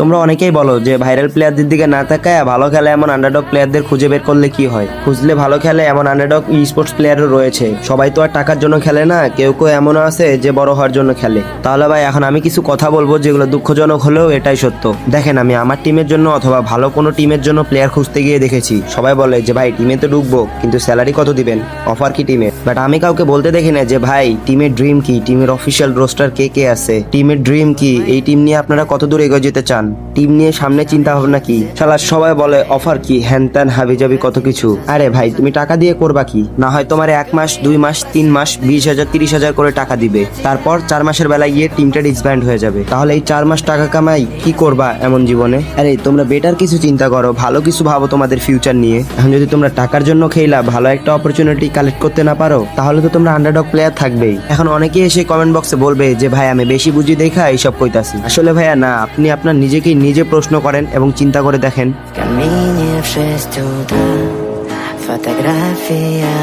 তোমরা অনেকেই বলো যে ভাইরাল প্লেয়ারদের দিকে না তাকায় ভালো খেলে এমন আন্ডারডগ প্লেয়ারদের খুঁজে বের করলে কি হয়। খুঁজলে ভালো খেলে এমন আন্ডারডগ ই স্পোর্টস প্লেয়ারও রয়েছে। সবাই তো আর টাকার জন্য খেলে না, কেউ কেউ এমনও আছে যে বড় হওয়ার জন্য খেলে। তাহলে ভাই এখন আমি কিছু কথা বলবো যেগুলো দুঃখজনক হলেও এটাই সত্য। দেখেন, আমি আমার টিমের জন্য অথবা ভালো কোনো টিমের জন্য প্লেয়ার খুঁজতে গিয়ে দেখেছি সবাই বলে যে ভাই টিমে তো ঢুকবো, কিন্তু স্যালারি কত দিবেন, অফার কি টিমে। বাট আমি কাউকে বলতে দেখি না যে ভাই টিমের ড্রিম কি, টিমের অফিসিয়াল রোস্টার কে কে আছে, টিমের ড্রিম কি, এই টিম নিয়ে আপনারা কত দূর এগিয়ে যেতে চান, টিম নিয়ে সামনে চিন্তা ভাবনা কি। শালা সবাই বলে অফার কি, হ্যান ত্যান হাবিজাবি কত কিছু। আরে ভাই তুমি টাকা দিয়ে করবা কি? না হয় তোমার 1 মাস 2 মাস 3 মাস 20,000 30,000 করে টাকা দিবে, তারপর 4 মাসের বেলায় গিয়ে টিমটা ডিসব্যান্ড হয়ে যাবে। তাহলে এই 4 মাস টাকা কামাই কি করবা এমন জীবনে? আরে তোমরা বেটার কিছু চিন্তা করো, ভালো কিছু ভাবো তোমাদের ফিউচার নিয়ে। এখন যদি তোমরা টাকার জন্য খেলা ভালো একটা অপরচুনিটি কালেক্ট করতে না পারো, তাহলে তো তোমরা আন্ডারডগ প্লেয়ার থাকবেই। এখন অনেকেই এসে কমেন্ট বক্সে বলবে যে ভাই আমি বেশি বুঝি দেখা এইসব কইতাছি। আসলে ভাইয়া না, আপনি আপনার নিজেকেই নিজে প্রশ্ন করেন এবং চিন্তা করে দেখেন। Камине в 6 утра, фотография